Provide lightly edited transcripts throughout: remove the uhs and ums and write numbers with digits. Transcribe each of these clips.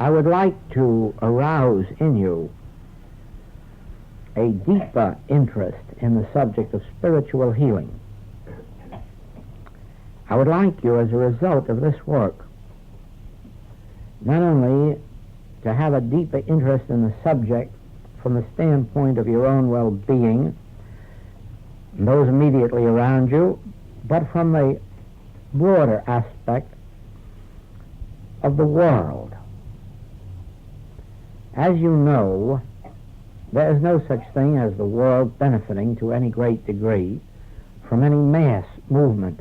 I would like to arouse in you a deeper interest in the subject of spiritual healing. I would like you, as a result of this work, not only to have a deeper interest in the subject from the standpoint of your own well-being and those immediately around you, but from the broader aspect of the world. As you know, there is no such thing as the world benefiting to any great degree from any mass movement.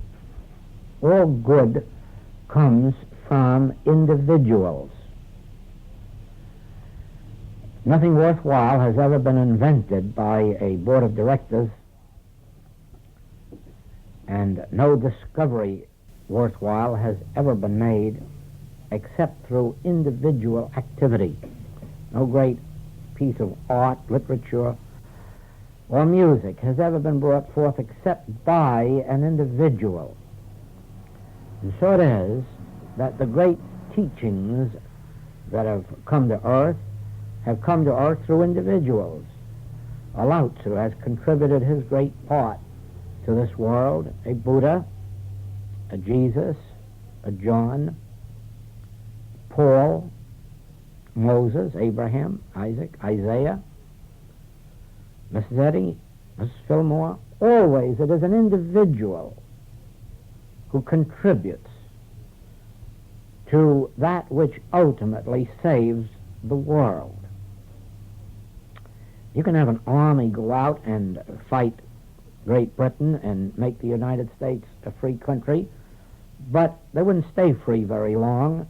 All good comes from individuals. Nothing worthwhile has ever been invented by a board of directors, and no discovery worthwhile has ever been made except through individual activity. No great piece of art, literature, or music has ever been brought forth except by an individual. And so it is that the great teachings that have come to earth through individuals. A Lao Tzu has contributed his great part to this world, a Buddha, a Jesus, a John, Paul, Moses, Abraham, Isaac, Isaiah, Mrs. Eddy, Mrs. Fillmore. Always it is an individual who contributes to that which ultimately saves the world. You can have an army go out and fight Great Britain and make the United States a free country, but they wouldn't stay free very long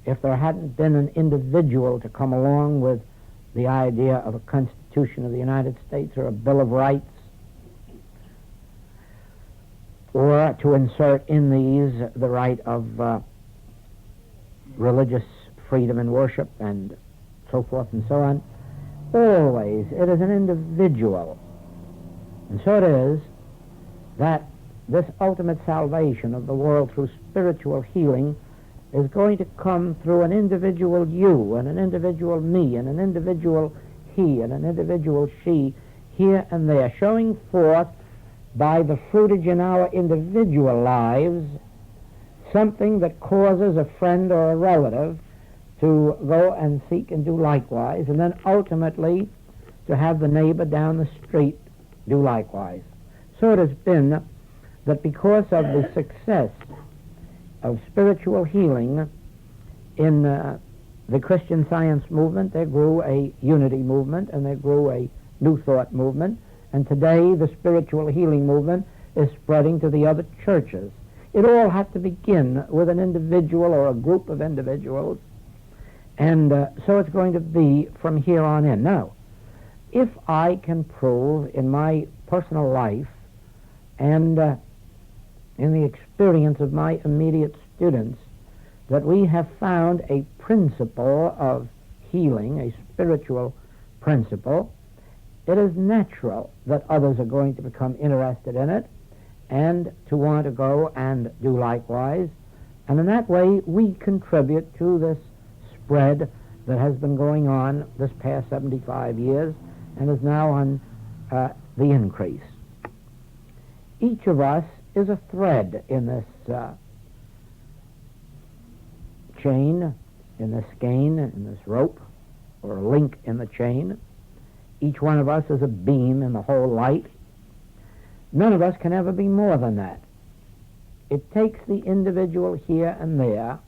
if there hadn't been an individual to come along with the idea of a Constitution of the United States or a Bill of Rights, or to insert in these the right of religious freedom and worship and so forth and so on. Always it is an individual. And so it is that this ultimate salvation of the world through spiritual healing is going to come through an individual you and an individual me and an individual he and an individual she here and there, showing forth by the fruitage in our individual lives something that causes a friend or a relative to go and seek and do likewise, and then ultimately to have the neighbor down the street do likewise. So it has been that because of the success of spiritual healing in the Christian Science movement, there grew a unity movement and there grew a New Thought movement, and today the spiritual healing movement is spreading to the other churches. It all had to begin with an individual or a group of individuals, and so it's going to be from here on in. Now, if I can prove in my personal life and in the experience of my immediate students that we have found a principle of healing, a spiritual principle, it is natural that others are going to become interested in it and to want to go and do likewise. And in that way, we contribute to this spread that has been going on this past 75 years and is now on the increase. Each of us is a thread in this chain, in this skein, in this rope, or a link in the chain. Each one of us is a beam in the whole light. None of us can ever be more than that. It takes the individual here and there,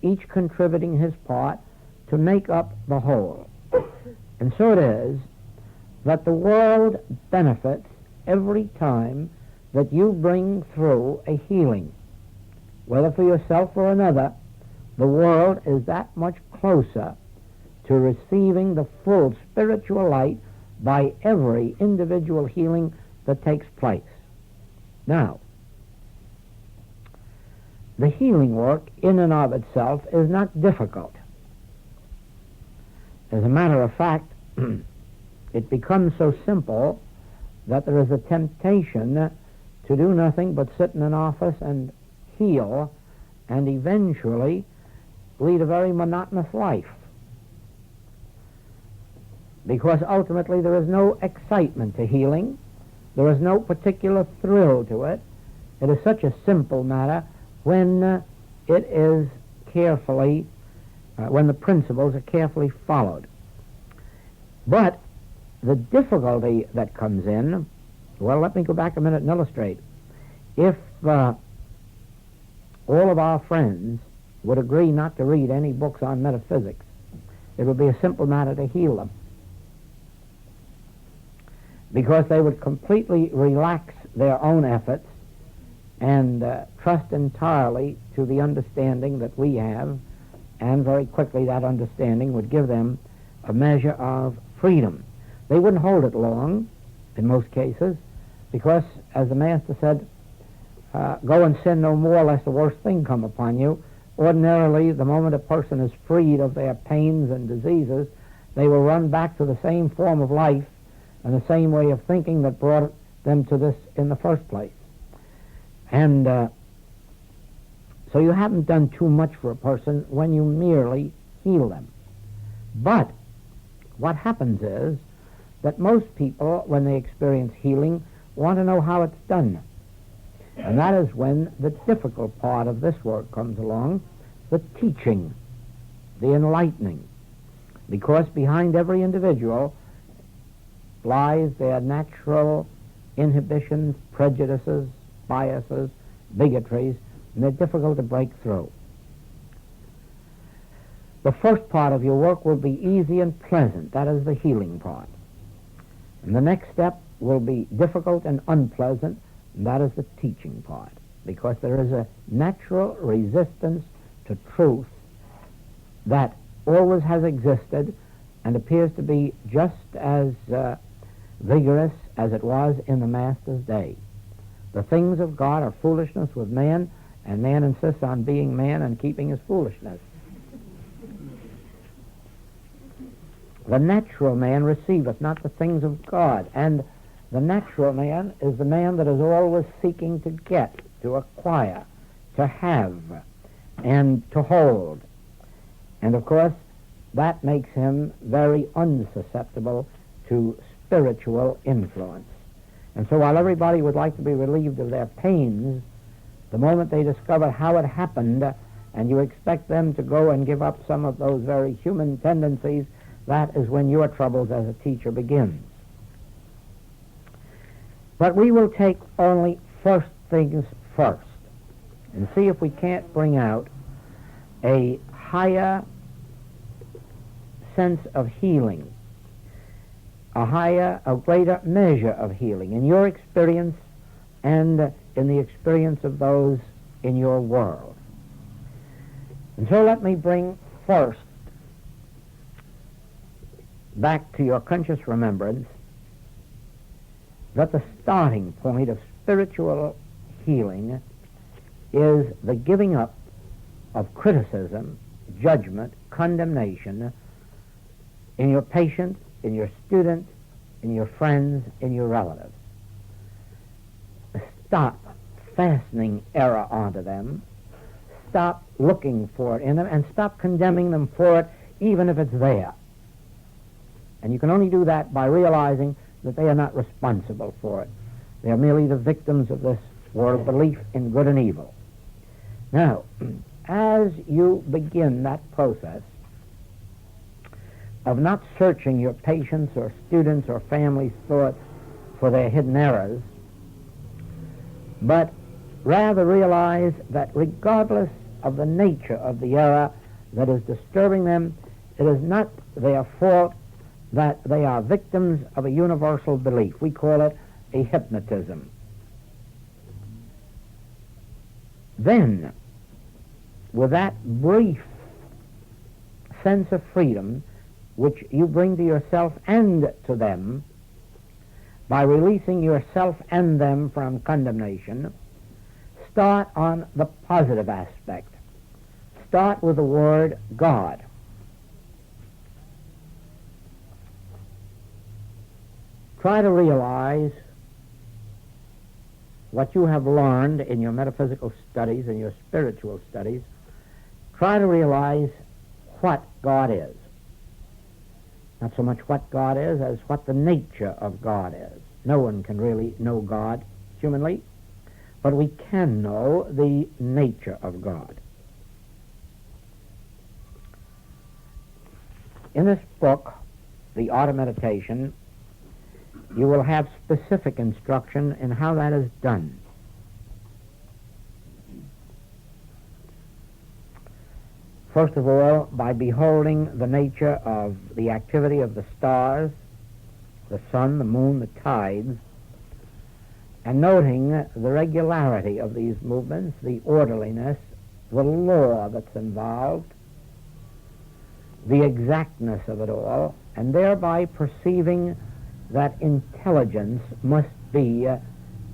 each contributing his part, to make up the whole. And so it is that the world benefits every time that you bring through a healing. Whether for yourself or another, the world is that much closer to receiving the full spiritual light by every individual healing that takes place. Now, the healing work in and of itself is not difficult. As a matter of fact, it becomes so simple that there is a temptation to do nothing but sit in an office and heal and eventually lead a very monotonous life. because ultimately there is no excitement to healing. There is no particular thrill to it. It is such a simple matter when it is carefully, when the principles are carefully followed. But the difficulty that comes in, well, let me go back a minute and illustrate. If all of our friends would agree not to read any books on metaphysics, it would be a simple matter to heal them, because they would completely relax their own efforts and trust entirely to the understanding that we have, and very quickly that understanding would give them a measure of freedom. They wouldn't hold it long in most cases, because, as the Master said, go and sin no more lest the worst thing come upon you. Ordinarily, the moment a person is freed of their pains and diseases, they will run back to the same form of life and the same way of thinking that brought them to this in the first place. And so you haven't done too much for a person when you merely heal them. But what happens is that most people, when they experience healing, want to know how it's done. And that is when the difficult part of this work comes along, the teaching, the enlightening. Because behind every individual lies their natural inhibitions, prejudices, biases, bigotries, and they're difficult to break through. The first part of your work will be easy and pleasant. That is the healing part. And the next step will be difficult and unpleasant, and that is the teaching part, because there is a natural resistance to truth that always has existed and appears to be just as vigorous as it was in the Master's day. The things of God are foolishness with man, and man insists on being man and keeping his foolishness. The natural man receiveth not the things of God, and the natural man is the man that is always seeking to get, to acquire, to have, and to hold. And of course, that makes him very unsusceptible to spiritual influence. And so while everybody would like to be relieved of their pains, the moment they discover how it happened, and you expect them to go and give up some of those very human tendencies, that is when your troubles as a teacher begins. But we will take only first things first and see if we can't bring out a higher sense of healing, a greater measure of healing in your experience and in the experience of those in your world. And so let me bring first back to your conscious remembrance that the starting point of spiritual healing is the giving up of criticism, judgment, condemnation in your patient, in your student, in your friends, in your relatives. Stop fastening error onto them. Stop looking for it in them, and stop condemning them for it, even if it's there. And you can only do that by realizing that they are not responsible for it. They are merely the victims of this world belief in good and evil. Now, as you begin that process of not searching your patients' or students' or family's thoughts for their hidden errors, but rather realize that regardless of the nature of the error that is disturbing them, it is not their fault that they are victims of a universal belief. We call it a hypnotism. Then, with that brief sense of freedom which you bring to yourself and to them, by releasing yourself and them from condemnation, start on the positive aspect. Start with the word God. Try to realize what you have learned in your metaphysical studies and your spiritual studies. Try to realize what God is. Not so much what God is as what the nature of God is. No one can really know God humanly, but we can know the nature of God. In this book, The Art of Meditation, you will have specific instruction in how that is done. First of all, by beholding the nature of the activity of the stars, the sun, the moon, the tides, and noting the regularity of these movements, the orderliness, the law that's involved, the exactness of it all, and thereby perceiving that intelligence must be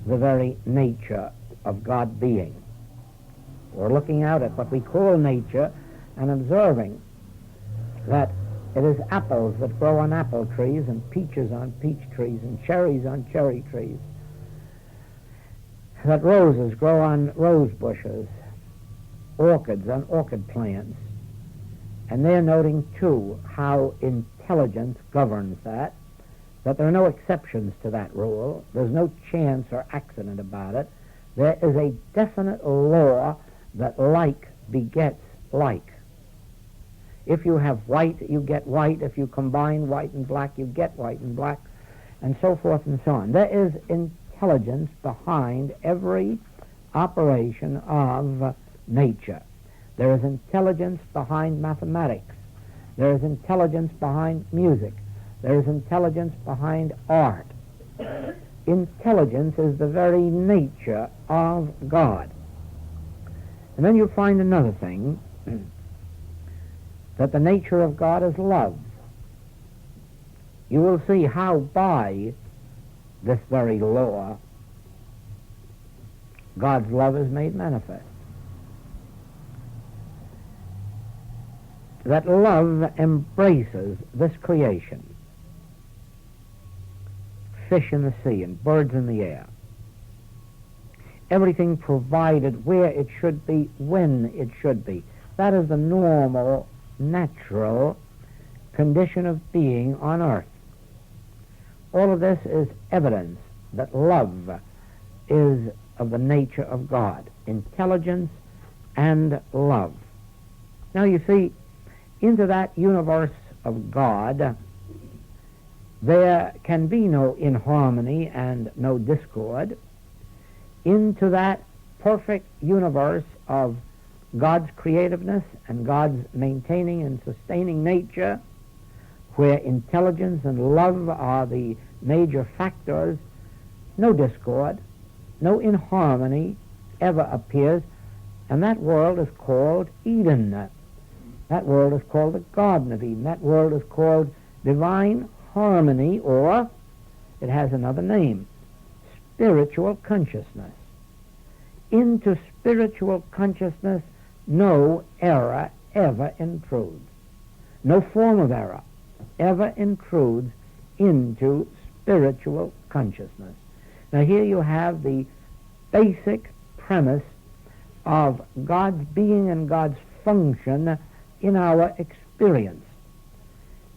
the very nature of God being. We're looking out at what we call nature and observing that it is apples that grow on apple trees and peaches on peach trees and cherries on cherry trees, that roses grow on rose bushes, orchids on orchid plants. And they're noting, too, how intelligence governs that there are no exceptions to that rule. There's no chance or accident about it. There is a definite law that like begets like. If you have white, you get white. If you combine white and black, you get white and black, and so forth and so on. There is intelligence behind every operation of nature. There is intelligence behind mathematics. There is intelligence behind music. There is intelligence behind art. Intelligence is the very nature of God. And then you find another thing, that the nature of God is love. You will see how by this very law God's love is made manifest. That love embraces this creation, fish in the sea and birds in the air, everything provided where it should be, when it should be. That is the normal, natural condition of being on earth. All of this is evidence that love is of the nature of God, intelligence and love. Now you see, into that universe of God, there can be no inharmony and no discord. Into that perfect universe of God's creativeness and God's maintaining and sustaining nature, where intelligence and love are the major factors, no discord, no inharmony ever appears, and that world is called Eden. That world is called the Garden of Eden. That world is called divine harmony, or it has another name, spiritual consciousness. Into spiritual consciousness, no error ever intrudes. No form of error ever intrudes into spiritual consciousness. Now here you have the basic premise of God's being and God's function in our experience.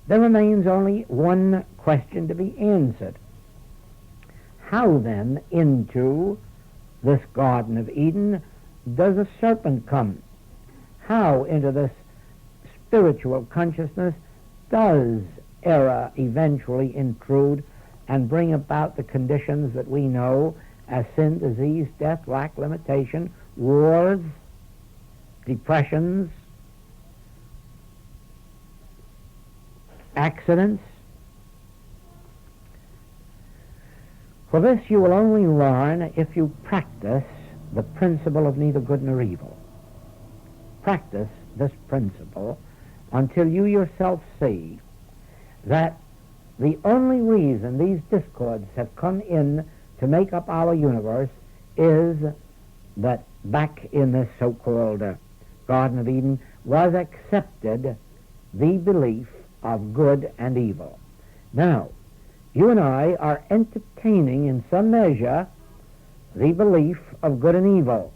There remains only one question to be answered. How then into this Garden of Eden does a serpent come? How into this spiritual consciousness does error eventually intrude and bring about the conditions that we know as sin, disease, death, lack, limitation, wars, depressions, accidents? For this you will only learn if you practice the principle of neither good nor evil. Practice this principle until you yourself see that the only reason these discords have come in to make up our universe is that back in this so-called Garden of Eden was accepted the belief of good and evil. Now, you and I are entertaining in some measure the belief of good and evil.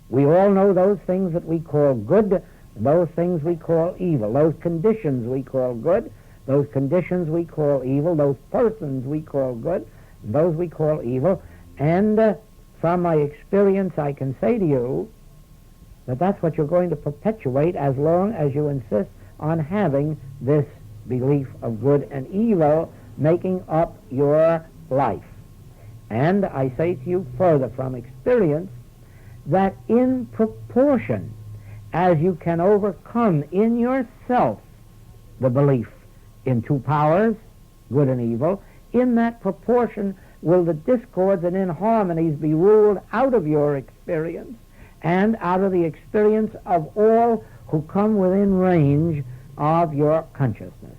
We all know those things that we call good, those things we call evil, those conditions we call good, Those conditions we call evil, those persons we call good, those we call evil. And from my experience, I can say to you that that's what you're going to perpetuate as long as you insist on having this belief of good and evil making up your life. And I say to you further from experience that in proportion as you can overcome in yourself the belief in two powers, good and evil, in that proportion will the discords and inharmonies be ruled out of your experience and out of the experience of all who come within range of your consciousness.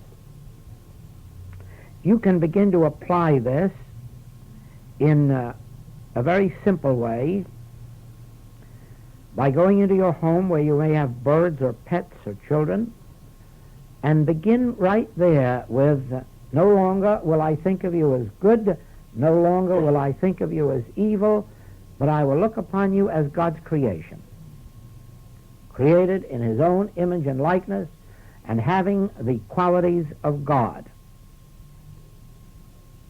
You can begin to apply this in a very simple way by going into your home where you may have birds or pets or children, and begin right there with, no longer will I think of you as good, no longer will I think of you as evil, but I will look upon you as God's creation, created in his own image and likeness, and having the qualities of God.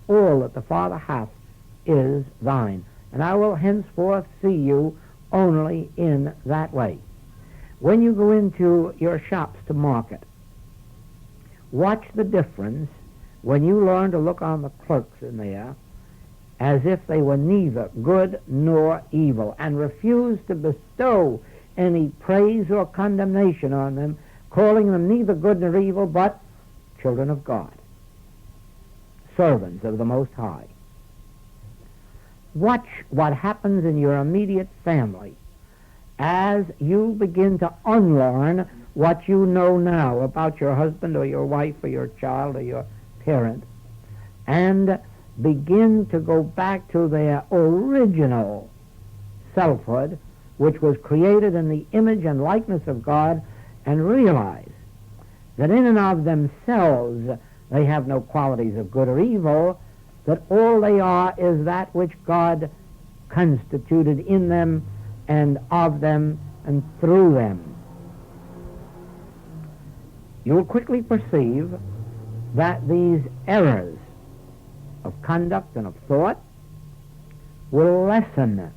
All that the Father hath is thine, and I will henceforth see you only in that way. When you go into your shops to market, watch the difference when you learn to look on the clerks in there as if they were neither good nor evil, and refuse to bestow any praise or condemnation on them, calling them neither good nor evil, but children of God, servants of the Most High. Watch what happens in your immediate family as you begin to unlearn what you know now about your husband or your wife or your child or your parent, and begin to go back to their original selfhood, which was created in the image and likeness of God, and realize that in and of themselves they have no qualities of good or evil, that all they are is that which God constituted in them and of them and through them. You will quickly perceive that these errors of conduct and of thought will lessen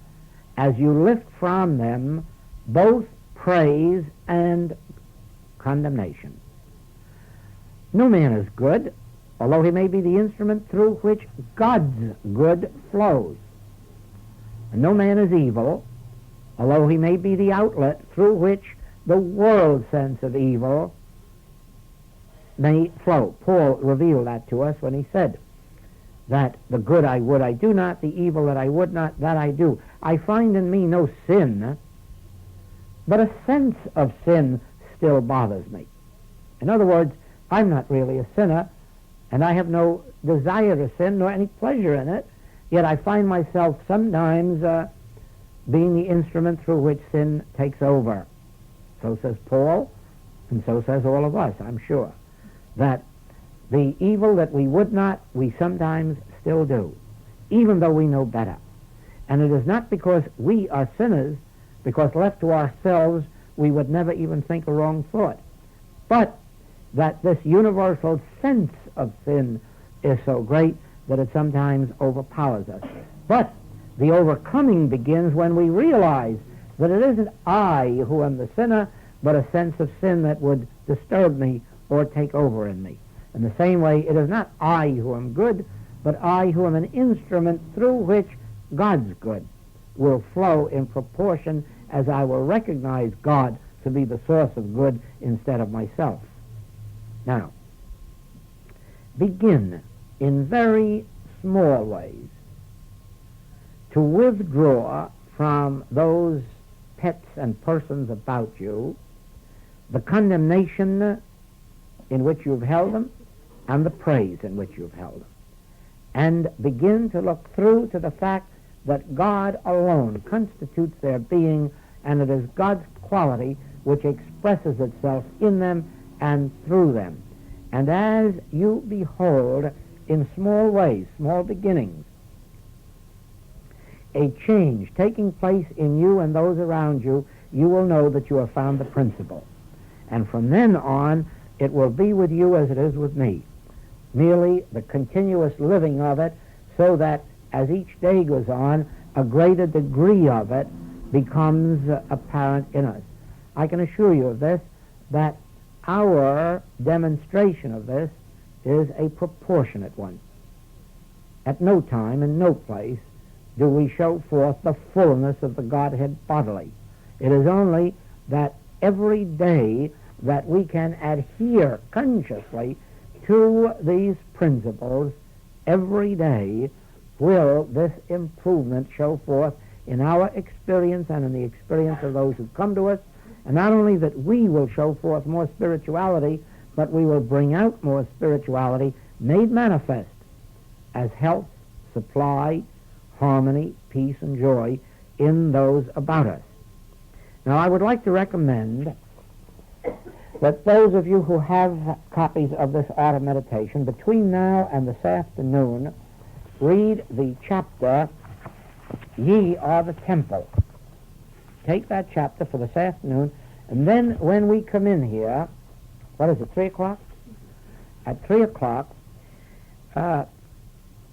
as you lift from them both praise and condemnation. No man is good, although he may be the instrument through which God's good flows. And no man is evil, although he may be the outlet through which the world's sense of evil may flow. Paul revealed that to us when he said that the good I would I do not, the evil that I would not, that I do. I find in me no sin, but a sense of sin still bothers me. In other words, I'm not really a sinner, and I have no desire to sin nor any pleasure in it, yet I find myself sometimes being the instrument through which sin takes over. So says Paul, and so says all of us, I'm sure, that the evil that we would not, we sometimes still do, even though we know better. And it is not because we are sinners, because left to ourselves we would never even think a wrong thought, but that this universal sense of sin is so great that it sometimes overpowers us. But the overcoming begins when we realize that it isn't I who am the sinner, but a sense of sin that would disturb me or take over in me. In the same way, it is not I who am good, but I who am an instrument through which God's good will flow in proportion as I will recognize God to be the source of good instead of myself. Now, begin in very small ways to withdraw from those pets and persons about you the condemnation in which you've held them and the praise in which you've held them, and begin to look through to the fact that God alone constitutes their being, and it is God's quality which expresses itself in them and through them. And as you behold in small ways, small beginnings, a change taking place in you and those around you, you will know that you have found the principle. And from then on, it will be with you as it is with me. merely the continuous living of it, so that as each day goes on, a greater degree of it becomes apparent in us. I can assure you of this, that our demonstration of this is a proportionate one. At no time and no place do we show forth the fullness of the Godhead bodily. It is only that every day that we can adhere consciously to these principles, every day will this improvement show forth in our experience and in the experience of those who come to us, and not only that we will show forth more spirituality, but we will bring out more spirituality made manifest as health, supply, harmony, peace, and joy in those about us. Now, I would like to recommend that those of you who have copies of this Art of Meditation, between now and this afternoon, read the chapter, Ye Are the Temple. Take that chapter for this afternoon, and then when we come in here, what is it, 3 o'clock? At 3 o'clock,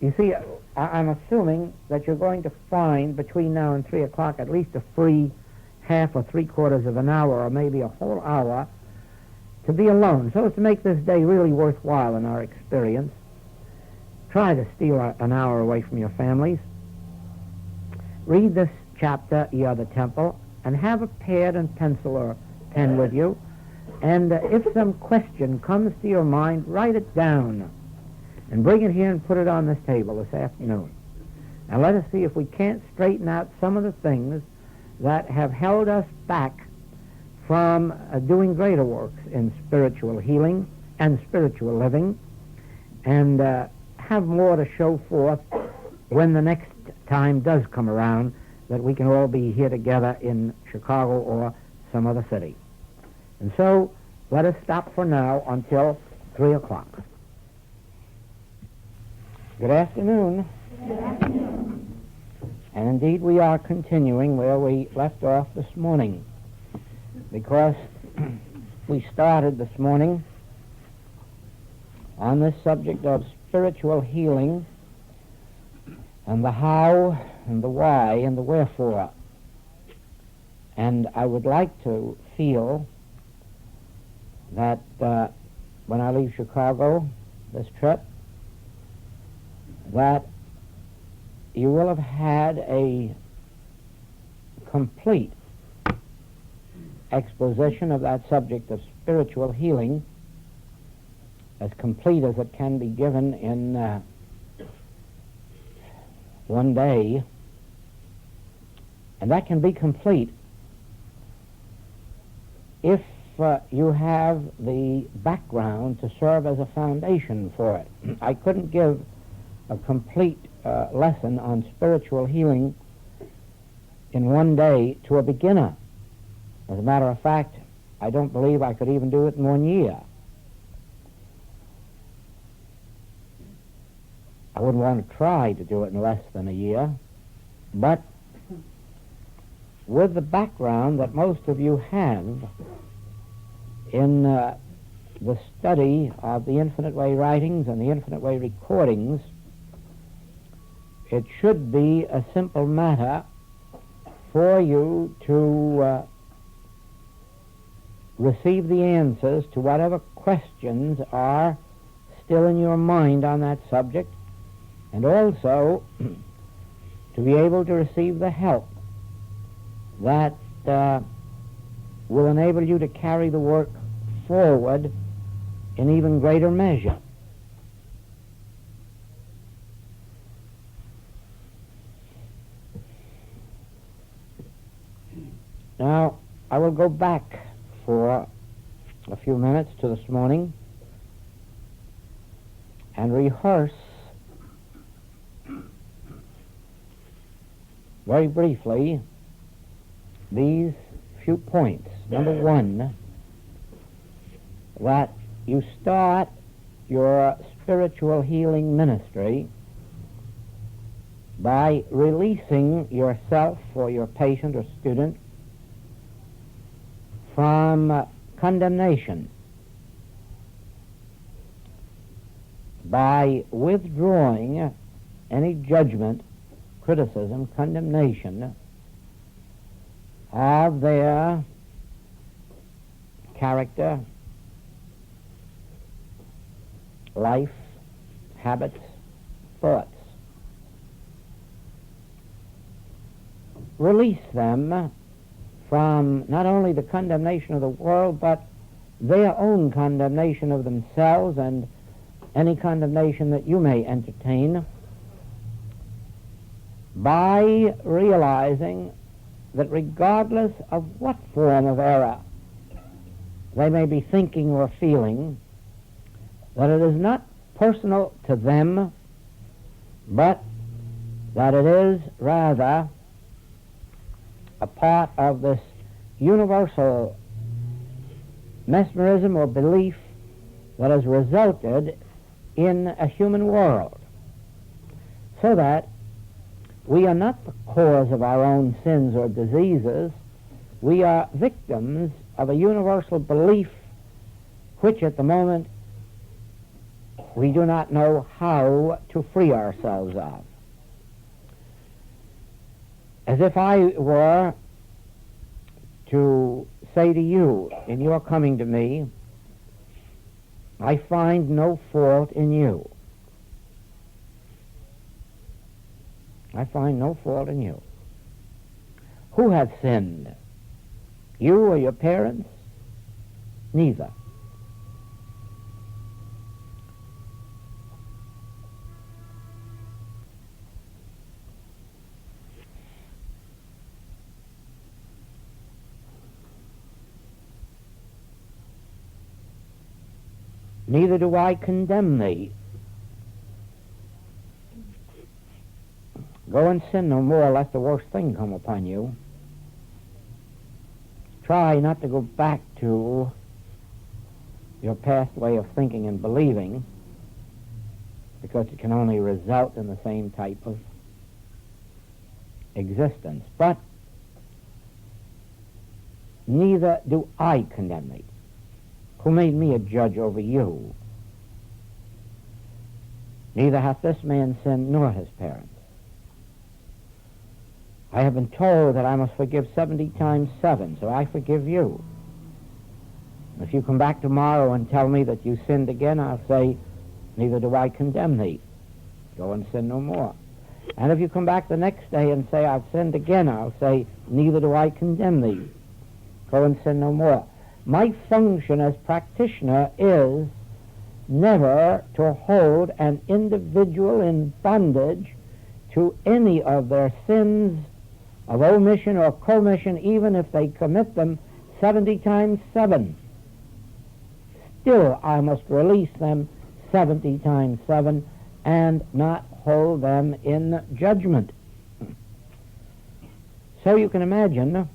you see, I'm assuming that you're going to find between now and 3 o'clock at least a free half or 3/4 of an hour or maybe a whole hour to be alone, so as to make this day really worthwhile in our experience. Try to steal an hour away from your families. Read this chapter, Ye Are the Temple, and have a pad and pencil or pen with you, and if some question comes to your mind, write it down and bring it here and put it on this table this afternoon. Now let us see if we can't straighten out some of the things that have held us back from doing greater works in spiritual healing and spiritual living, and have more to show forth when the next time does come around, that we can all be here together in Chicago or some other city. And so let us stop for now until 3 o'clock. Good afternoon. Good afternoon. And indeed we are continuing where we left off this morning, because we started this morning on this subject of spiritual healing and the how and the why and the wherefore. And I would like to feel that when I leave Chicago this trip, that you will have had a complete exposition of that subject of spiritual healing, as complete as it can be given in one day. And that can be complete if you have the background to serve as a foundation for it. I couldn't give a complete lesson on spiritual healing in one day to a beginner. As a matter of fact, I don't believe I could even do it in 1 year. I wouldn't want to try to do it in less than a year, but with the background that most of you have in the study of the Infinite Way writings and the Infinite Way recordings, it should be a simple matter for you to receive the answers to whatever questions are still in your mind on that subject, and also to be able to receive the help that will enable you to carry the work forward in even greater measure. Now, I will go back for a few minutes to this morning and rehearse very briefly these few points. Number one, that you start your spiritual healing ministry by releasing yourself or your patient or student from condemnation, by withdrawing any judgment, criticism, condemnation of their character, life, habits, thoughts. Release them from not only the condemnation of the world, but their own condemnation of themselves and any condemnation that you may entertain, by realizing that regardless of what form of error they may be thinking or feeling, that it is not personal to them, but that it is rather a part of this universal mesmerism or belief that has resulted in a human world, so that we are not the cause of our own sins or diseases. We are victims of a universal belief which at the moment we do not know how to free ourselves of. As if I were to say to you, in your coming to me, I find no fault in you. I find no fault in you. Who hath sinned? You or your parents? Neither. Neither do I condemn thee. Go and sin no more, lest the worst thing come upon you. Try not to go back to your past way of thinking and believing, because it can only result in the same type of existence. But neither do I condemn thee. Who made me a judge over you? Neither hath this man sinned nor his parents. I have been told that I must forgive 70 times 7, so I forgive you. If you come back tomorrow and tell me that you sinned again, I'll say, neither do I condemn thee. Go and sin no more. And if you come back the next day and say, I've sinned again, I'll say, neither do I condemn thee. Go and sin no more. My function as practitioner is never to hold an individual in bondage to any of their sins of omission or commission, even if they commit them 70 times 7. Still, I must release them 70 times 7 and not hold them in judgment. So you can imagine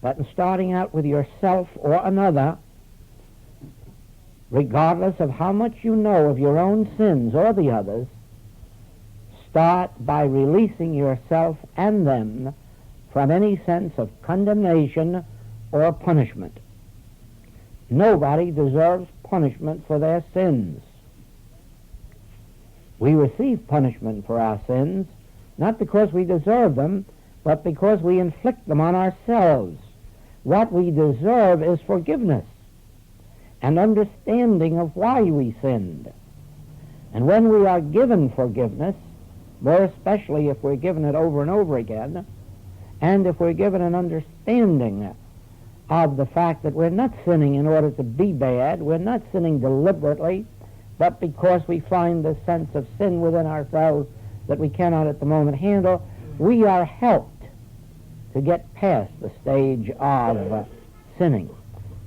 that in starting out with yourself or another, regardless of how much you know of your own sins or the others, start by releasing yourself and them from any sense of condemnation or punishment. Nobody deserves punishment for their sins. We receive punishment for our sins, not because we deserve them, but because we inflict them on ourselves. What we deserve is forgiveness and understanding of why we sinned. And when we are given forgiveness, more especially if we're given it over and over again, and if we're given an understanding of the fact that we're not sinning in order to be bad, we're not sinning deliberately, but because we find the sense of sin within ourselves that we cannot at the moment handle, we are helped to get past the stage of sinning.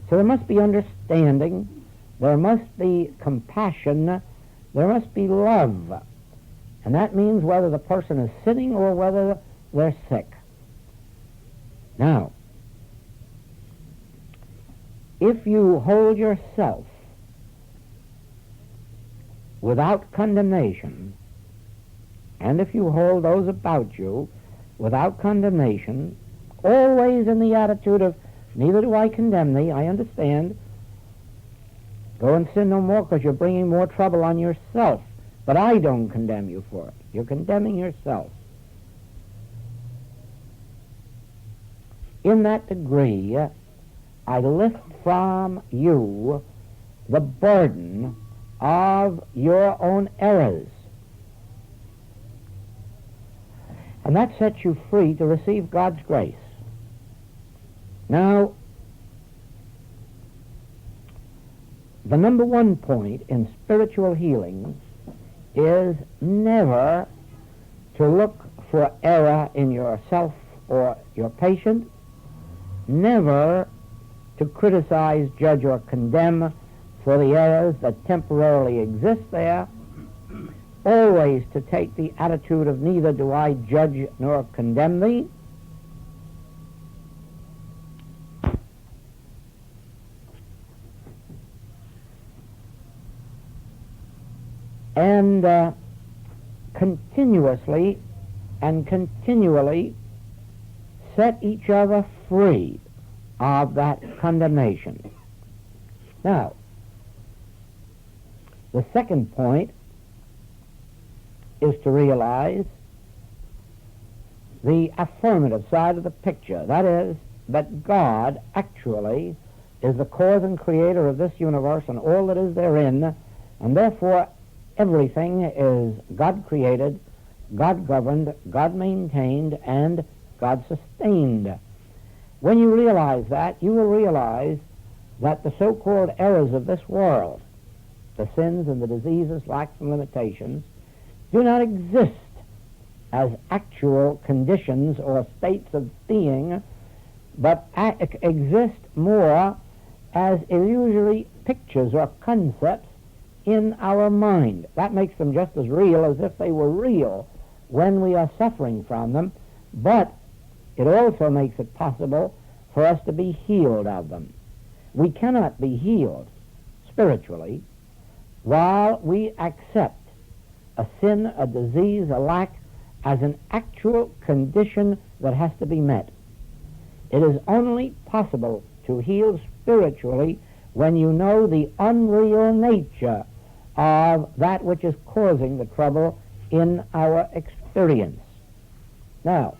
So there must be understanding, there must be compassion, there must be love. And that means whether the person is sinning or whether they're sick. Now, if you hold yourself without condemnation, and if you hold those about you without condemnation, always in the attitude of, neither do I condemn thee, I understand, Go and sin no more, because you're bringing more trouble on yourself. But I don't condemn you for it. You're condemning yourself. In that degree, I lift from you the burden of your own errors. And that sets you free to receive God's grace. Now, the number one point in spiritual healing is never to look for error in yourself or your patient, never to criticize, judge, or condemn for the errors that temporarily exist there, always to take the attitude of neither do I judge nor condemn thee, and continuously and continually set each other free of that condemnation. Now, the second point is to realize the affirmative side of the picture. That is, that God actually is the cause and creator of this universe and all that is therein, and therefore everything is God created, God governed, God maintained, and God sustained. When you realize that, you will realize that the so-called errors of this world, the sins and the diseases, lacks and limitations, do not exist as actual conditions or states of being, but exist more as illusory pictures or concepts in our mind. That makes them just as real as if they were real when we are suffering from them, but it also makes it possible for us to be healed of them. We cannot be healed spiritually while we accept a sin, a disease, a lack as an actual condition that has to be met. It is only possible to heal spiritually when you know the unreal nature of that which is causing the trouble in our experience. Now,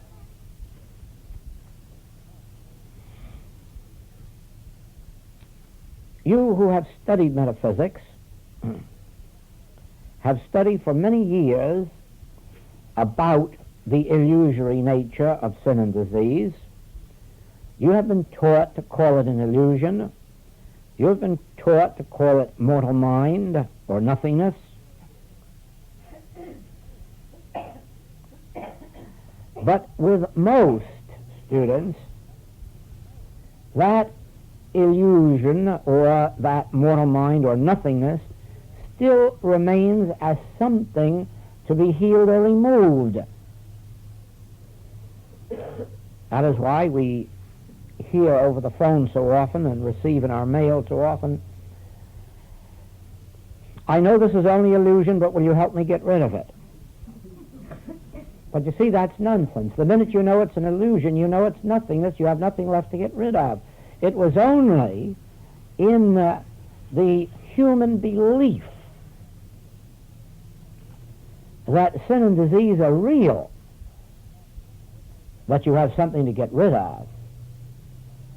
you who have studied metaphysics have studied for many years about the illusory nature of sin and disease. You have been taught to call it an illusion. You have been taught to call it mortal mind or nothingness. But with most students, that illusion or that mortal mind or nothingness still remains as something to be healed or removed. That is why we hear over the phone so often and receive in our mail so often, I know this is only illusion, but will you help me get rid of it? But you see, that's nonsense. The minute you know it's an illusion, you know it's nothingness, you have nothing left to get rid of. It was only in the human belief that sin and disease are real that you have something to get rid of.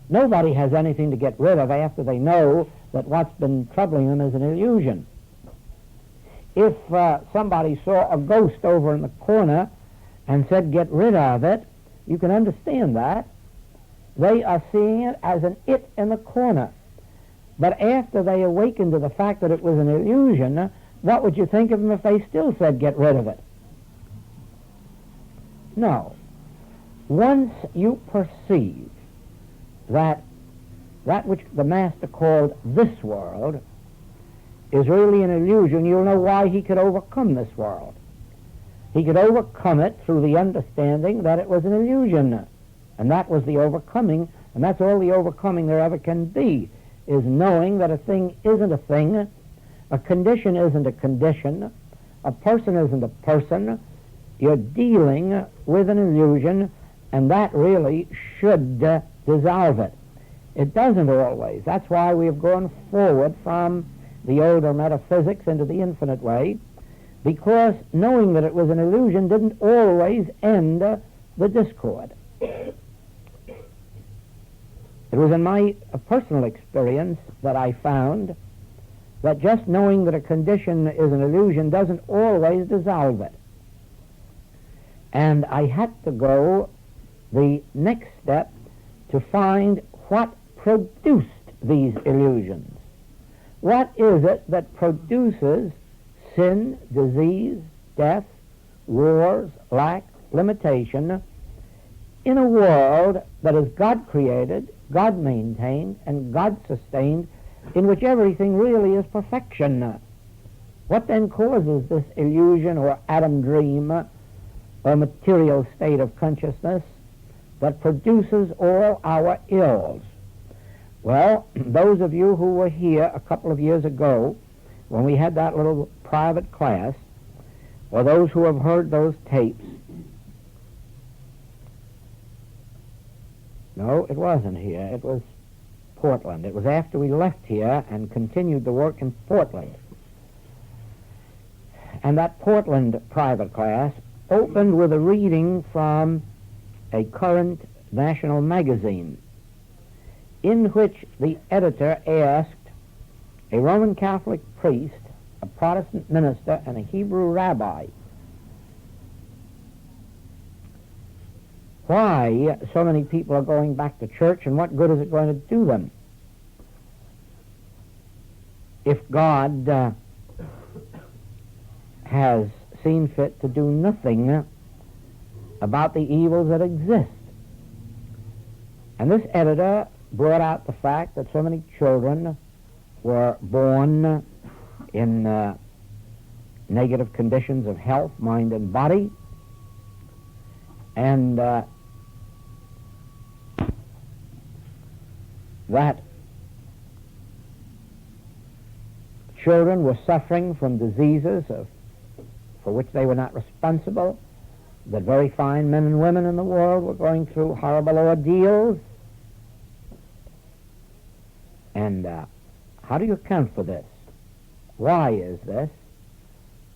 Nobody has anything to get rid of after they know that what's been troubling them is an illusion. If somebody saw a ghost over in the corner and said, get rid of it, you can understand that. They are seeing it as an it in the corner. But after they awakened to the fact that it was an illusion, what would you think of them if they still said, get rid of it? No. Once you perceive that which the Master called this world is really an illusion, you'll know why he could overcome this world. He could overcome it through the understanding that it was an illusion. And that was the overcoming, and that's all the overcoming there ever can be, is knowing that a thing isn't a thing, a condition isn't a condition, a person isn't a person. You're dealing with an illusion, and that really should dissolve it. It doesn't always. That's why we have gone forward from the older metaphysics into the infinite way, because knowing that it was an illusion didn't always end the discord. It was in my personal experience that I found that just knowing that a condition is an illusion doesn't always dissolve it. And I had to go the next step to find what produced these illusions. What is it that produces sin, disease, death, wars, lack, limitation in a world that is God created, God maintained, and God sustained, in which everything really is perfection? What then causes this illusion or Adam dream or material state of consciousness that produces all our ills? Well, those of you who were here a couple of years ago when we had that little private class, or those who have heard those tapes, no, it wasn't here, it was Portland. It was after we left here and continued the work in Portland. And that Portland private class opened with a reading from a current national magazine in which the editor asked a Roman Catholic priest, a Protestant minister, and a Hebrew rabbi why so many people are going back to church and what good is it going to do them if God has seen fit to do nothing about the evils that exist. And this editor brought out the fact that so many children were born in negative conditions of health, mind, and body, and that children were suffering from diseases for which they were not responsible, that very fine men and women in the world were going through horrible ordeals. And how do you account for this? Why is this?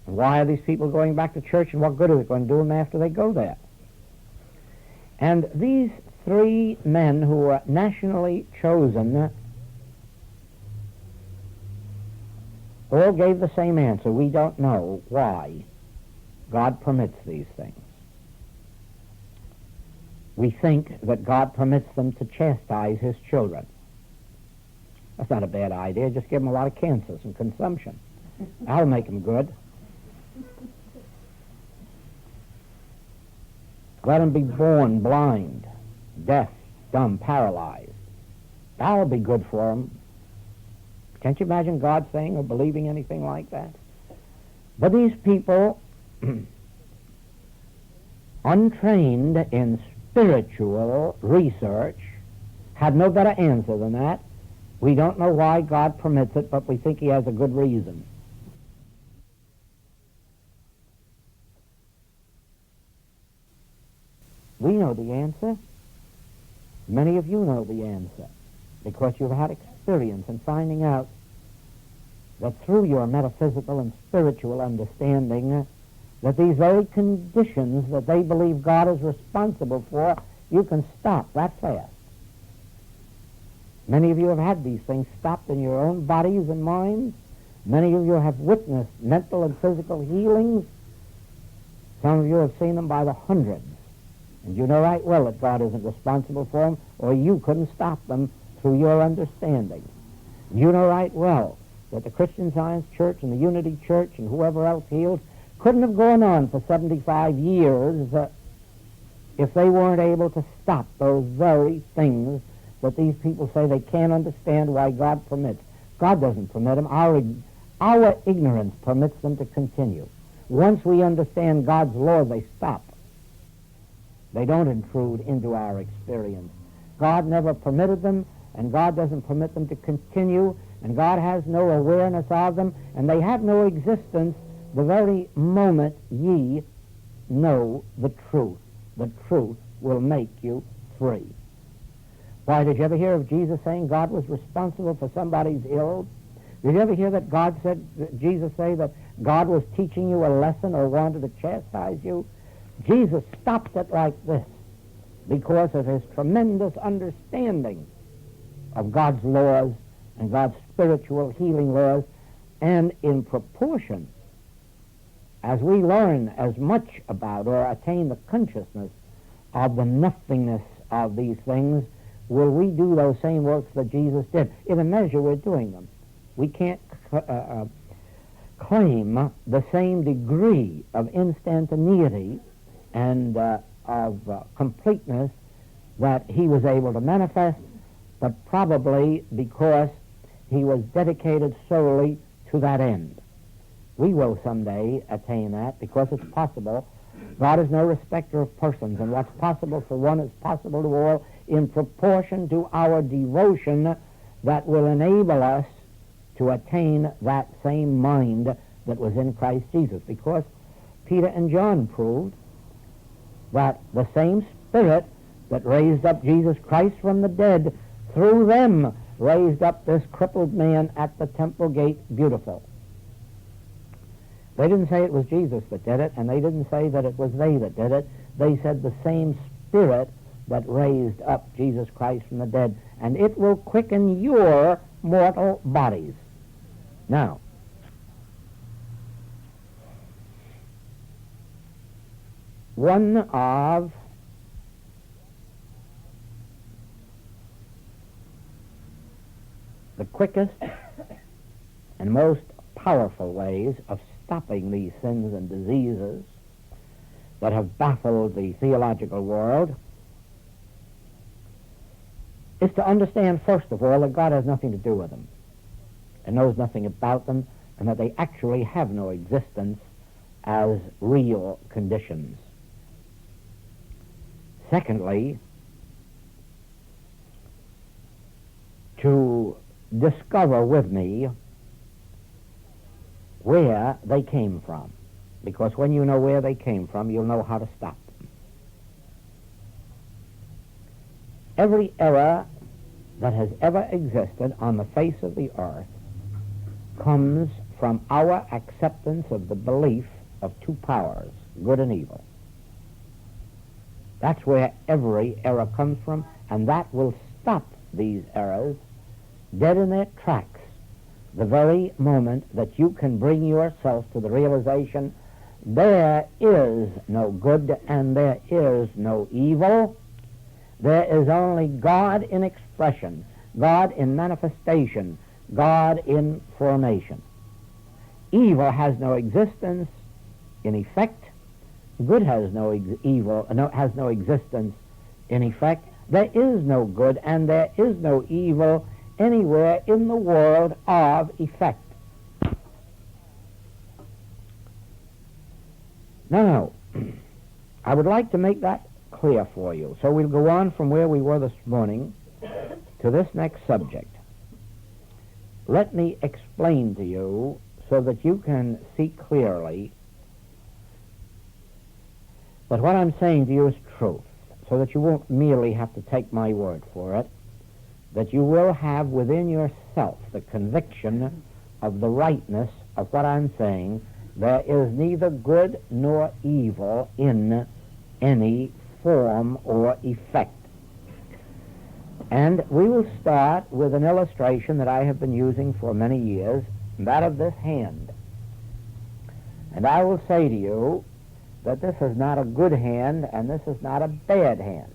And why are these people going back to church, and what good is it going to do them after they go there? And these three men who were nationally chosen all gave the same answer. We don't know why God permits these things. We think that God permits them to chastise his children. That's not a bad idea. Just give them a lot of cancers and consumption. That'll make them good. Let them be born blind, deaf, dumb, paralyzed. That'll be good for them. Can't you imagine God saying or believing anything like that? But these people, untrained in spiritual research, had no better answer than that. We don't know why God permits it, but we think he has a good reason. We know the answer. Many of you know the answer, because you've had experience in finding out that through your metaphysical and spiritual understanding that these very conditions that they believe God is responsible for, you can stop that fast. Many of you have had these things stopped in your own bodies and minds. Many of you have witnessed mental and physical healings. Some of you have seen them by the hundreds. And you know right well that God isn't responsible for them, or you couldn't stop them through your understanding. You know right well that the Christian Science Church and the Unity Church and whoever else healed couldn't have gone on for 75 years if they weren't able to stop those very things that these people say they can't understand why God permits. God doesn't permit them. Our ignorance permits them to continue. Once we understand God's law, they stop. They don't intrude into our experience. God never permitted them, and God doesn't permit them to continue, and God has no awareness of them, and they have no existence the very moment ye know the truth. The truth will make you free. Why, did you ever hear of Jesus saying God was responsible for somebody's ills? Did you ever hear that Jesus say that God was teaching you a lesson or wanted to chastise you? Jesus stopped it like this because of his tremendous understanding of God's laws and God's spiritual healing laws, and in proportion as we learn as much about or attain the consciousness of the nothingness of these things, will we do those same works that Jesus did. In a measure, we're doing them. We can't claim the same degree of instantaneity and of completeness that he was able to manifest, but probably because he was dedicated solely to that end. We will someday attain that because it's possible. God is no respecter of persons, and what's possible for one is possible to all in proportion to our devotion that will enable us to attain that same mind that was in Christ Jesus. Because Peter and John proved that the same Spirit that raised up Jesus Christ from the dead, through them raised up this crippled man at the temple gate beautiful. They didn't say it was Jesus that did it, and they didn't say that it was they that did it. They said the same Spirit that raised up Jesus Christ from the dead, and it will quicken your mortal bodies. Now, one of the quickest and most powerful ways of stopping these sins and diseases that have baffled the theological world is to understand, first of all, that God has nothing to do with them and knows nothing about them, and that they actually have no existence as real conditions. Secondly, to discover with me where they came from, because when you know where they came from, you'll know how to stop them. Every error that has ever existed on the face of the earth comes from our acceptance of the belief of two powers, good and evil. That's where every error comes from, and that will stop these errors dead in their tracks the very moment that you can bring yourself to the realization there is no good and there is no evil. There is only God in expression, God in manifestation, God in formation. Evil has no existence in effect. Good has no existence in effect. There is no good and there is no evil anywhere in the world of effect. Now, I would like to make that clear for you. So we'll go on from where we were this morning to this next subject. Let me explain to you so that you can see clearly that what I'm saying to you is truth, so that you won't merely have to take my word for it, that you will have within yourself the conviction of the rightness of what I'm saying. There is neither good nor evil in any form or effect. And we will start with an illustration that I have been using for many years, that of this hand. And I will say to you that this is not a good hand and this is not a bad hand,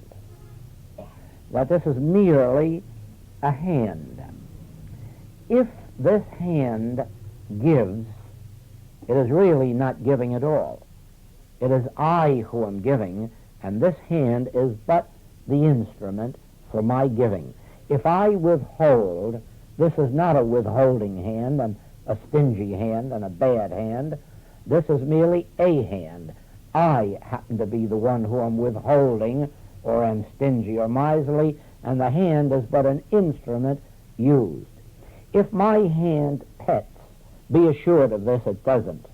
that this is merely a hand. If this hand gives, it is really not giving at all. It is I who am giving, and this hand is but the instrument for my giving. If I withhold, this is not a withholding hand and a stingy hand and a bad hand. This is merely a hand. I happen to be the one who am withholding or am stingy or miserly, and the hand is but an instrument used. If my hand pets, be assured of this, it doesn't.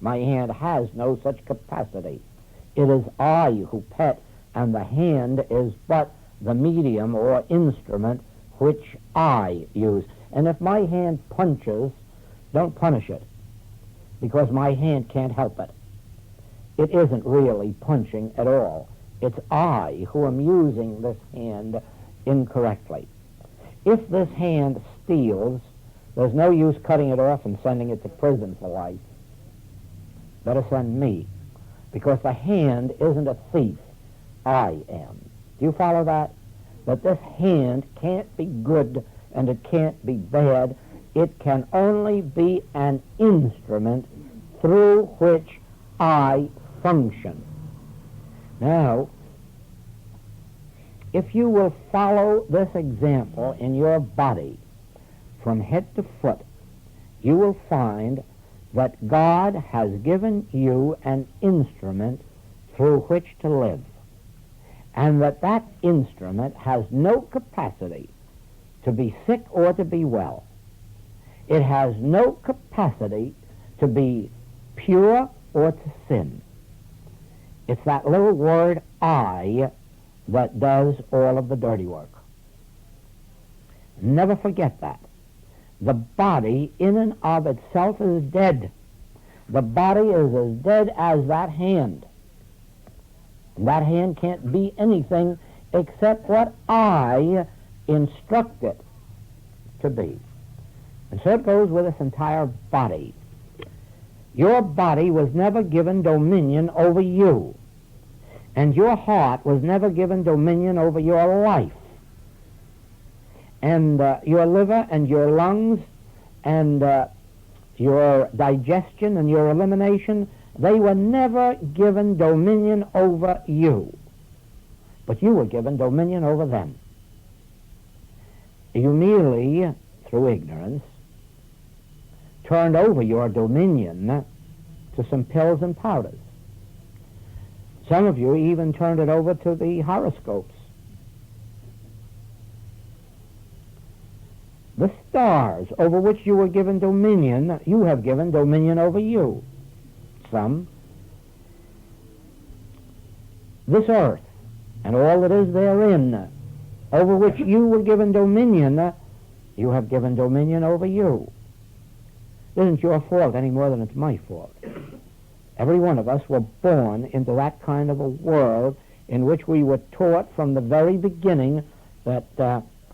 My hand has no such capacity. It is I who pet, and the hand is but the medium or instrument which I use. And if my hand punches, don't punish it, because my hand can't help it. It isn't really punching at all. It's I who am using this hand incorrectly. If this hand steals, there's no use cutting it off and sending it to prison for life. Better send me, because the hand isn't a thief. I am. Do you follow that? That this hand can't be good and it can't be bad. It can only be an instrument through which I function. Now, if you will follow this example in your body from head to foot, you will find that God has given you an instrument through which to live, and that instrument has no capacity to be sick or to be well. It has no capacity to be pure or to sin. It's that little word I that does all of the dirty work. Never forget that. The body in and of itself is dead. The body is as dead as that hand. And that hand can't be anything except what I instruct it to be. And so it goes with this entire body. Your body was never given dominion over you. And your heart was never given dominion over your life. And your liver and your lungs and your digestion and your elimination, they were never given dominion over you. But you were given dominion over them. You merely, through ignorance, turned over your dominion to some pills and powders. Some of you even turned it over to the horoscopes. The stars over which you were given dominion, you have given dominion over you. Some. This earth and all that is therein, over which you were given dominion, you have given dominion over you. It isn't your fault any more than it's my fault. Every one of us were born into that kind of a world in which we were taught from the very beginning that,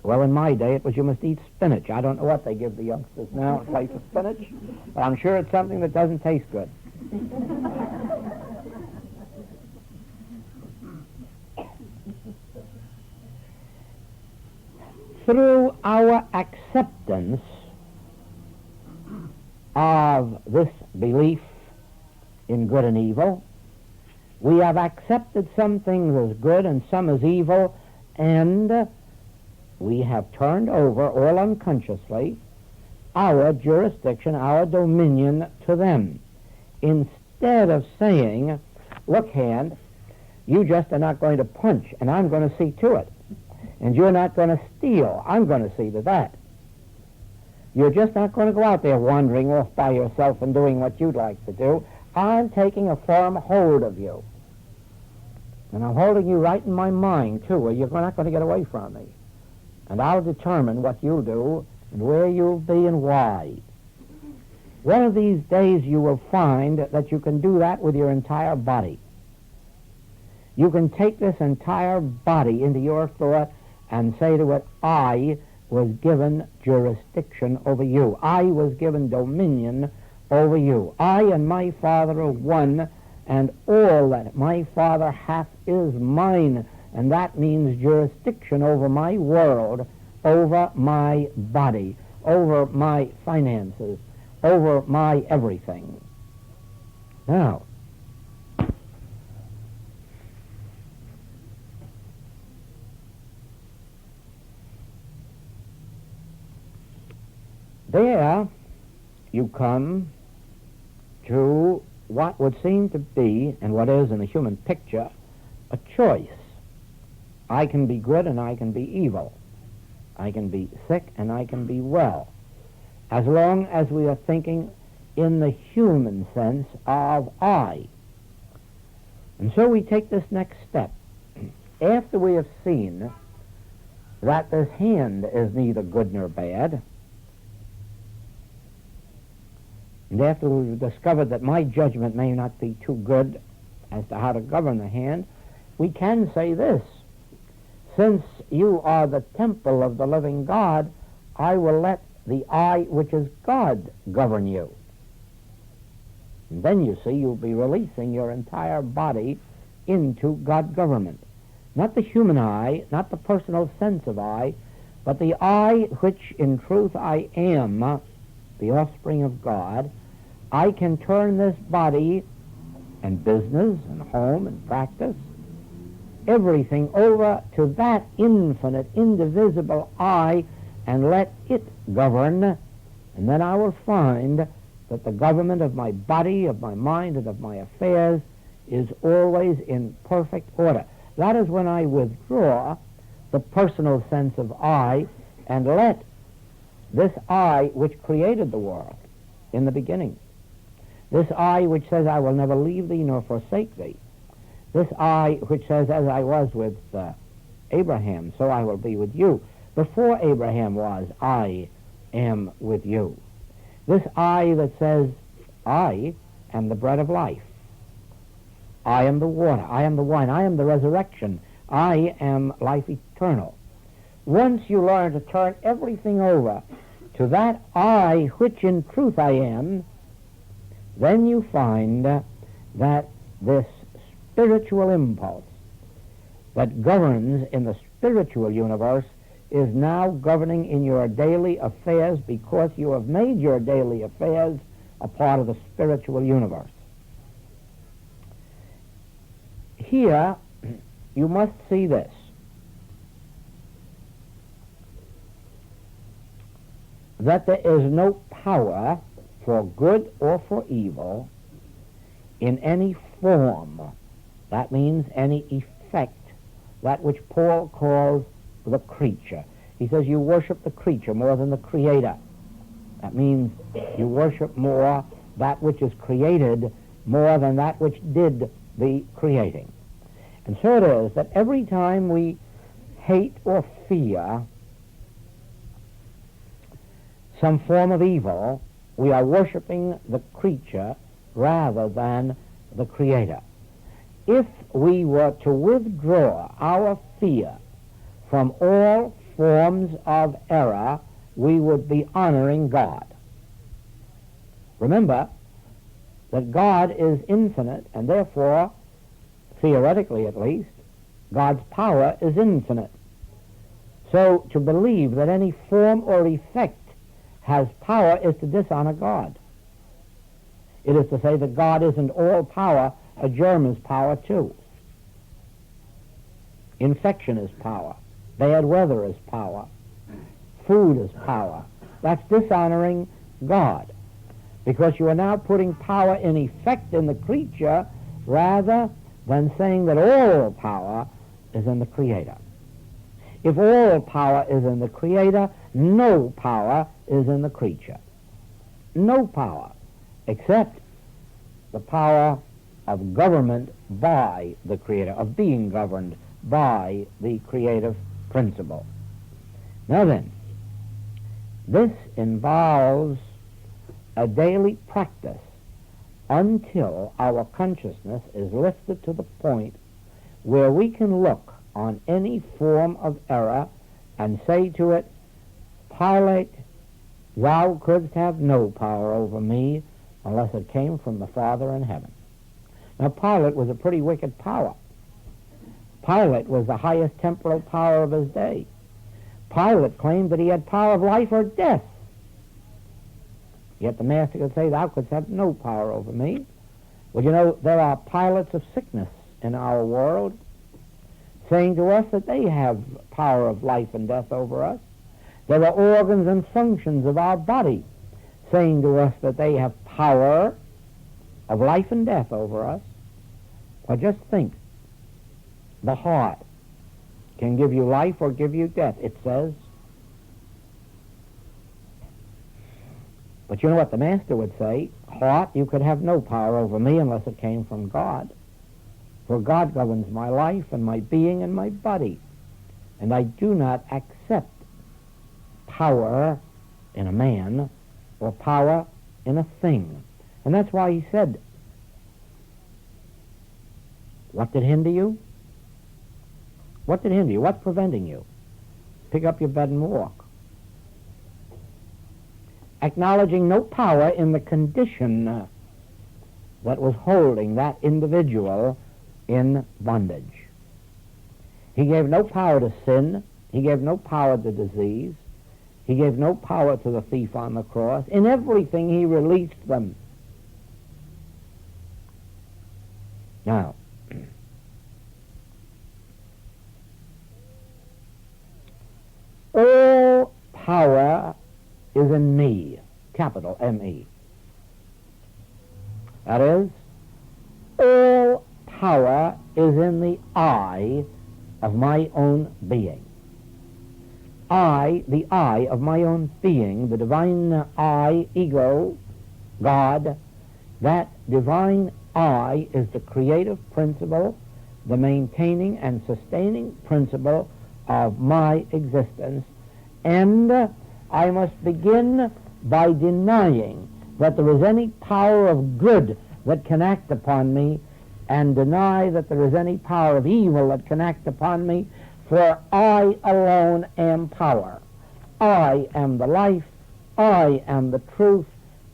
well, in my day it was you must eat spinach. I don't know what they give the youngsters now in place of spinach, but I'm sure it's something that doesn't taste good. Through our acceptance of this belief in good and evil, we have accepted some things as good and some as evil, and we have turned over, all unconsciously, our jurisdiction, our dominion to them. Instead of saying, look, hand, you just are not going to punch, and I'm going to see to it. And you're not going to steal. I'm going to see to that. You're just not going to go out there wandering off by yourself and doing what you'd like to do. I'm taking a firm hold of you. And I'm holding you right in my mind, too, where you're not going to get away from me. And I'll determine what you'll do and where you'll be and why. One of these days you will find that you can do that with your entire body. You can take this entire body into your thought and say to it, I was given jurisdiction over you. I was given dominion over you. I and my Father are one, and all that my Father hath is mine. And that means jurisdiction over my world, over my body, over my finances, over my everything. Now, there you come to what would seem to be, and what is in the human picture, a choice. I can be good and I can be evil. I can be sick and I can be well. As long as we are thinking in the human sense of I. And so we take this next step. After we have seen that this hand is neither good nor bad, And after we've discovered that my judgment may not be too good as to how to govern the hand, we can say this: since you are the temple of the living God, I will let the I, which is God, govern you. And then, you see, you'll be releasing your entire body into God government. Not the human I, not the personal sense of I, but the I which in truth I am, the offspring of God. I can turn this body and business and home and practice, everything over to that infinite, indivisible I, and let it govern, and then I will find that the government of my body, of my mind, and of my affairs is always in perfect order. That is when I withdraw the personal sense of I and let this I which created the world in the beginning, this I which says, I will never leave thee nor forsake thee, this I which says, as I was with Abraham, so I will be with you. Before Abraham was, I am with you. This I that says, I am the bread of life. I am the water. I am the wine. I am the resurrection. I am life eternal. Once you learn to turn everything over to that I which in truth I am, then you find that this spiritual impulse that governs in the spiritual universe is now governing in your daily affairs, because you have made your daily affairs a part of the spiritual universe. Here, you must see this: that there is no power for good or for evil in any form. That means any effect, that which Paul calls the creature. He says you worship the creature more than the creator. That means you worship more that which is created more than that which did the creating. And so it is that every time we hate or fear some form of evil, we are worshiping the creature rather than the creator. If we were to withdraw our fear from all forms of error, we would be honoring God. Remember that God is infinite, and therefore, theoretically at least, God's power is infinite. So to believe that any form or effect has power is to dishonor God. It is to say that God isn't all power. A germ is power too. Infection is power. Bad weather is power. Food is power. That's dishonoring God, because you are now putting power in effect in the creature rather than saying that all power is in the Creator. If all power is in the Creator, no power is in the creature. No power, except the power of government by the Creator, of being governed by the creative principle. Now then, this involves a daily practice until our consciousness is lifted to the point where we can look on any form of error and say to it, Pilate, thou couldst have no power over me unless it came from the Father in heaven. Now, Pilate was a pretty wicked power. Pilate was the highest temporal power of his day. Pilate claimed that he had power of life or death. Yet the master could say, thou couldst have no power over me. Well, you know, there are pilots of sickness in our world saying to us that they have power of life and death over us. There are organs and functions of our body saying to us that they have power of life and death over us. Well, just think. The heart can give you life or give you death, it says. But you know what the master would say? Heart, you could have no power over me unless it came from God. For God governs my life and my being and my body. And I do not accept power in a man or power in a thing. And that's why he said, what did hinder you? What did hinder you? What's preventing you? Pick up your bed and walk. Acknowledging no power in the condition that was holding that individual in bondage. He gave no power to sin. He gave no power to disease. He gave no power to the thief on the cross. In everything he released them. Now, all power is in me, capital M-E. That is, all power is in the I of my own being. I, the I of my own being, the divine I, ego, God, that divine I is the creative principle, the maintaining and sustaining principle of my existence, and I must begin by denying that there is any power of good that can act upon me, and deny that there is any power of evil that can act upon me, for I alone am power. I am the life, I am the truth,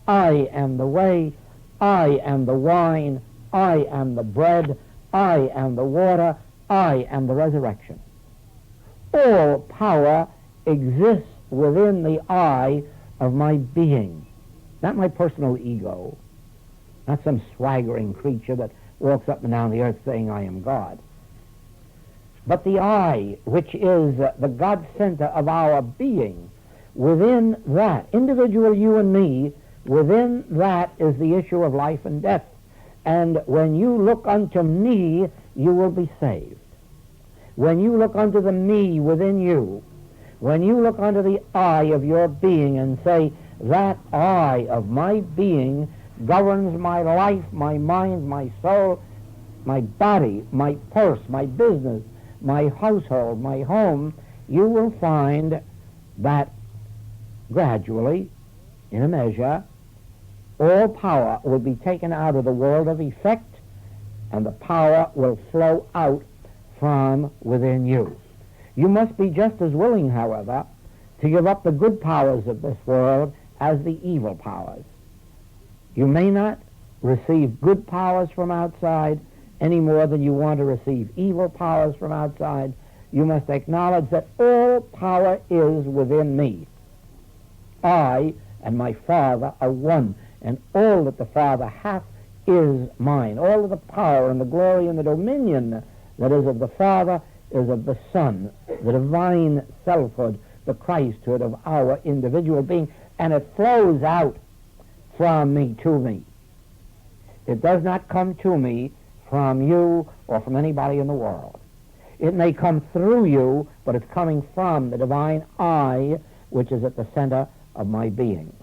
I am the way, I am the wine, I am the bread, I am the water, I am the resurrection. All power exists within the I of my being, not my personal ego, not some swaggering creature that walks up and down the earth saying, I am God. But the I, which is the God center of our being, within that, individual you and me, within that is the issue of life and death. And when you look unto me, you will be saved. When you look unto the me within you, when you look unto the I of your being and say, that I of my being governs my life, my mind, my soul, my body, my purse, my business, my household, my home, you will find that gradually, in a measure, all power will be taken out of the world of effect, and the power will flow out from within you. You must be just as willing, however, to give up the good powers of this world as the evil powers. You may not receive good powers from outside any more than you want to receive evil powers from outside. You must acknowledge that all power is within me. I and my Father are one, and all that the Father hath is mine. All of the power and the glory and the dominion that is of the Father is of the Son, the divine selfhood, the Christhood of our individual being, and it flows out from me to me. It does not come to me from you or from anybody in the world. It may come through you, but it's coming from the divine I, which is at the center of my being.